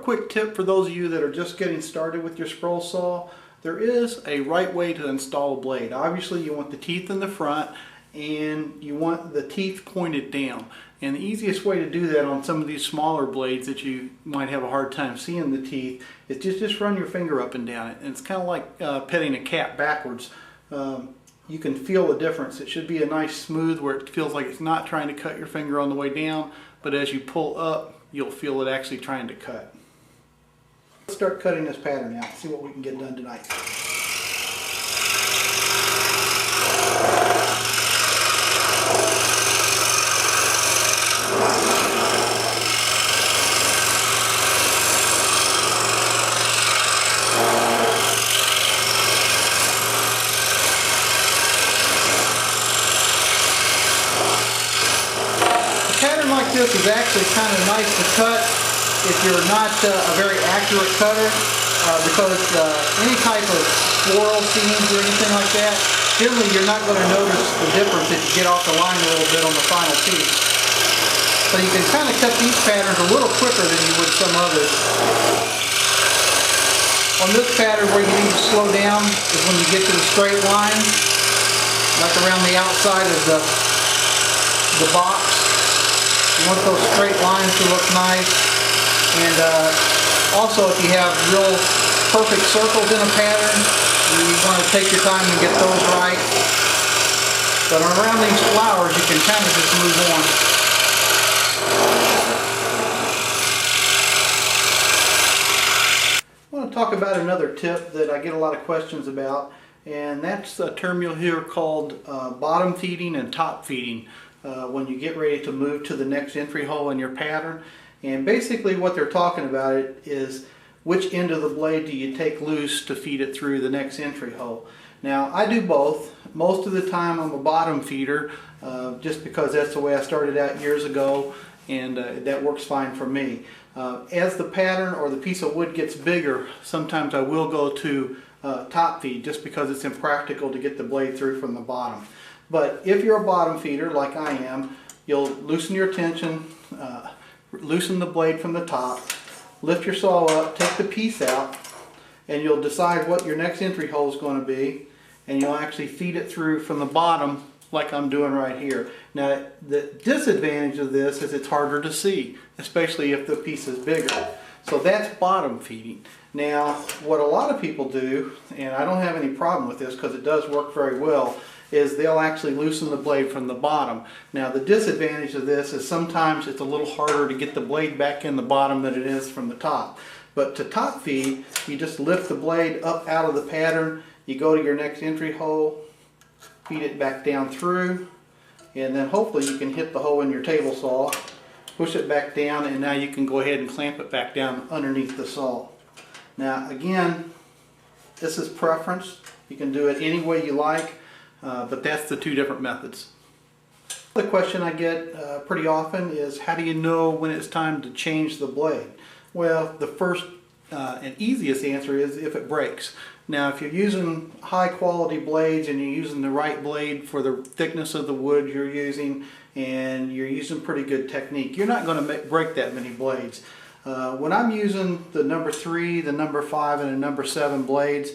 quick tip for those of you that are just getting started with your scroll saw. There is a right way to install a blade. Obviously you want the teeth in the front and you want the teeth pointed down. And the easiest way to do that on some of these smaller blades that you might have a hard time seeing the teeth is just run your finger up and down it. And it's kind of like petting a cat backwards. You can feel the difference. It should be a nice smooth where it feels like it's not trying to cut your finger on the way down, but as you pull up, you'll feel it actually trying to cut. Let's start cutting this pattern out, see what we can get done tonight. This is actually kind of nice to cut if you're not a very accurate cutter, because any type of swirl seams or anything like that, generally you're not going to notice the difference if you get off the line a little bit on the final piece. So you can kind of cut these patterns a little quicker than you would some others. On this pattern, where you need to slow down is when you get to the straight line, like around the outside of the box. You want those straight lines to look nice, and also if you have real perfect circles in a pattern, you want to take your time and get those right. But around these flowers you can kind of just move on. I want to talk about another tip that I get a lot of questions about, and that's a term you'll hear called bottom feeding and top feeding. When you get ready to move to the next entry hole in your pattern. And basically what they're talking about is which end of the blade do you take loose to feed it through the next entry hole. Now I do both. Most of the time I'm a bottom feeder, just because that's the way I started out years ago, and that works fine for me. As the pattern or the piece of wood gets bigger, sometimes I will go to top feed, just because it's impractical to get the blade through from the bottom. But if you're a bottom feeder like I am, you'll loosen your tension, loosen the blade from the top, lift your saw up, take the piece out, and you'll decide what your next entry hole is going to be, and you'll actually feed it through from the bottom like I'm doing right here. Now the disadvantage of this is it's harder to see, especially if the piece is bigger. So that's bottom feeding. Now what a lot of people do, and I don't have any problem with this because it does work very well, is they'll actually loosen the blade from the bottom. Now the disadvantage of this is sometimes it's a little harder to get the blade back in the bottom than it is from the top. But to top feed, you just lift the blade up out of the pattern, you go to your next entry hole, feed it back down through, and then hopefully you can hit the hole in your table saw, push it back down, and now you can go ahead and clamp it back down underneath the saw. Now again, this is preference. You can do it any way you like. But that's the two different methods. The question I get pretty often is, how do you know when it's time to change the blade? Well, the first and easiest answer is if it breaks. Now if you're using high quality blades and you're using the right blade for the thickness of the wood you're using, and you're using pretty good technique, you're not going to break that many blades. When I'm using the number 3, the number 5, and the number 7 blades,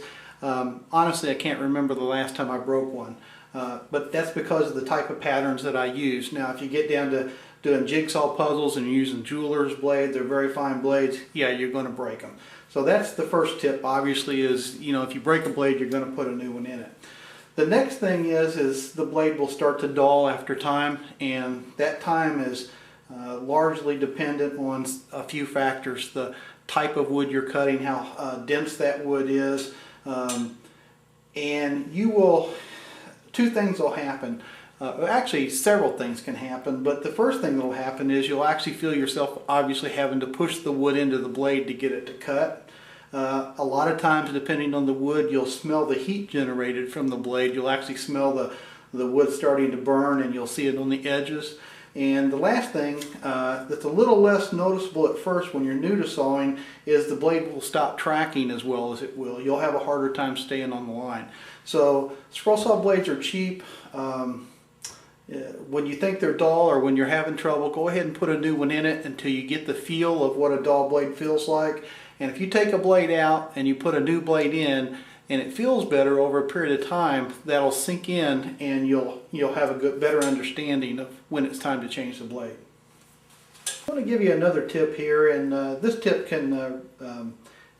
honestly, I can't remember the last time I broke one, but that's because of the type of patterns that I use. Now, if you get down to doing jigsaw puzzles and you're using jeweler's blades, they're very fine blades, yeah, you're going to break them. So that's the first tip, obviously, is, you know, if you break a blade, you're going to put a new one in it. The next thing is the blade will start to dull after time, and that time is largely dependent on a few factors: the type of wood you're cutting, how dense that wood is. And two things will happen. Actually, several things can happen, but the first thing that will happen is you'll actually feel yourself obviously having to push the wood into the blade to get it to cut. A lot of times, depending on the wood, you'll smell the heat generated from the blade. You'll actually smell the wood starting to burn, and you'll see it on the edges. And the last thing that's a little less noticeable at first when you're new to sawing is the blade will stop tracking as well as it will. You'll have a harder time staying on the line. So scroll saw blades are cheap. when you think they're dull or when you're having trouble, go ahead and put a new one in it until you get the feel of what a dull blade feels like. And if you take a blade out and you put a new blade in and it feels better over a period of time, that'll sink in and you'll have a better understanding of when it's time to change the blade. I want to give you another tip here, and this tip can,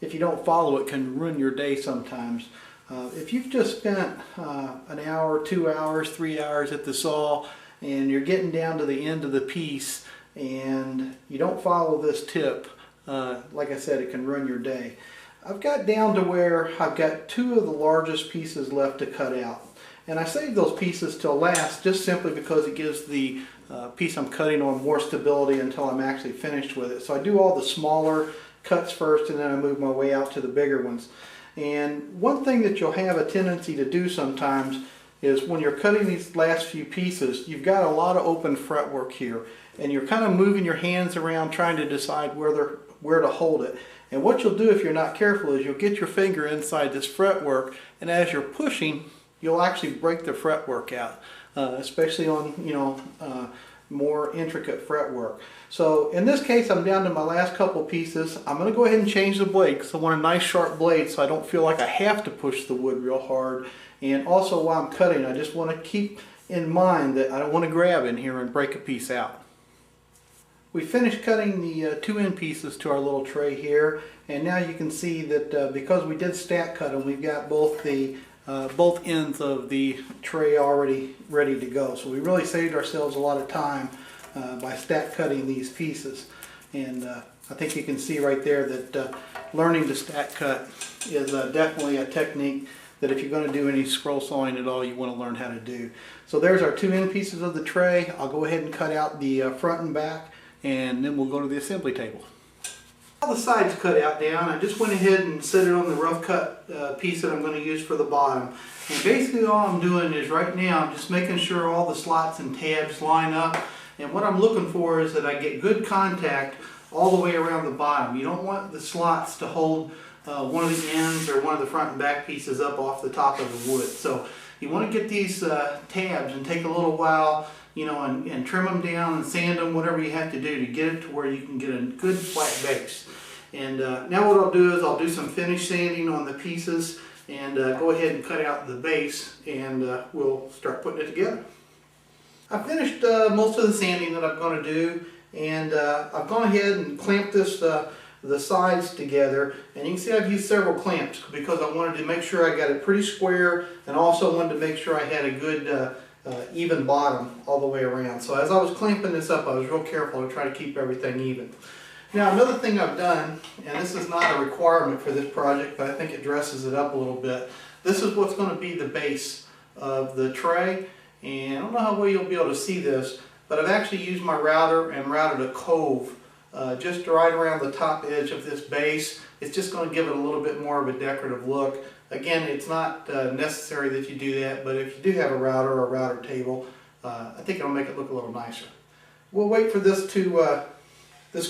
if you don't follow it, can ruin your day sometimes. If you've just spent an hour, 2 hours, 3 hours at the saw and you're getting down to the end of the piece and you don't follow this tip, like I said, it can ruin your day. I've got down to where I've got 2 of the largest pieces left to cut out. And I save those pieces till last just simply because it gives the piece I'm cutting on more stability until I'm actually finished with it. So I do all the smaller cuts first and then I move my way out to the bigger ones. And one thing that you'll have a tendency to do sometimes is when you're cutting these last few pieces, you've got a lot of open fretwork here and you're kind of moving your hands around trying to decide where to hold it. And what you'll do if you're not careful is you'll get your finger inside this fretwork, and as you're pushing you'll actually break the fretwork out, especially on more intricate fretwork. So in this case I'm down to my last couple pieces. I'm going to go ahead and change the blade because I want a nice sharp blade so I don't feel like I have to push the wood real hard. And also while I'm cutting, I just want to keep in mind that I don't want to grab in here and break a piece out. We finished cutting the 2 end pieces to our little tray here, and now you can see that because we did stack cut them, we've got both ends of the tray already ready to go. So we really saved ourselves a lot of time by stack cutting these pieces. And I think you can see right there that learning to stack cut is definitely a technique that if you're going to do any scroll sawing at all, you want to learn how to do. So there's our 2 end pieces of the tray. I'll go ahead and cut out the front and back, and then we'll go to the assembly table. All the sides cut out down, I just went ahead and set it on the rough cut piece that I'm going to use for the bottom. And basically all I'm doing is right now I'm just making sure all the slots and tabs line up. And what I'm looking for is that I get good contact all the way around the bottom. You don't want the slots to hold one of the ends or one of the front and back pieces up off the top of the wood. So you want to get these tabs and take a little while, and trim them down and sand them, whatever you have to do to get it to where you can get a good flat base. And now what I'll do is I'll do some finish sanding on the pieces and go ahead and cut out the base, and we'll start putting it together. I finished most of the sanding that I'm going to do, and I've gone ahead and clamped the sides together, and you can see I've used several clamps because I wanted to make sure I got it pretty square, and also wanted to make sure I had a good even bottom all the way around. So as I was clamping this up, I was real careful to try to keep everything even. Now another thing I've done, and this is not a requirement for this project, but I think it dresses it up a little bit. This is what's going to be the base of the tray, and I don't know how well you'll be able to see this, but I've actually used my router and routed a cove just right around the top edge of this base. It's just going to give it a little bit more of a decorative look. Again, it's not necessary that you do that, but if you do have a router or a router table, I think it'll make it look a little nicer. We'll wait for this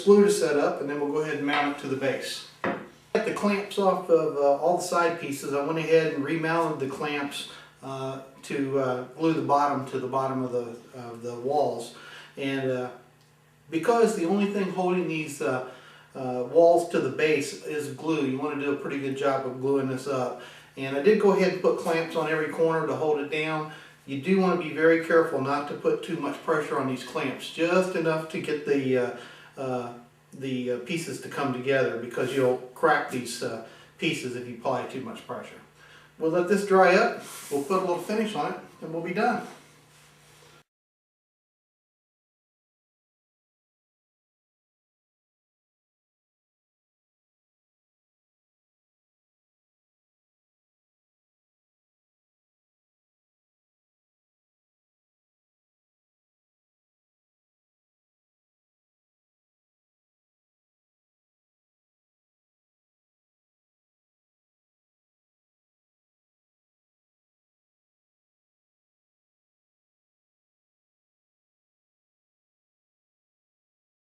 glue to set up, and then we'll go ahead and mount it to the base. Get the clamps off of all the side pieces. I went ahead and remounted the clamps to glue the bottom to the bottom of the walls. And because the only thing holding these walls to the base is glue, you want to do a pretty good job of gluing this up. And I did go ahead and put clamps on every corner to hold it down. You do want to be very careful not to put too much pressure on these clamps, just enough to get the pieces to come together, because you'll crack these pieces if you apply too much pressure. We'll let this dry up, we'll put a little finish on it, and we'll be done.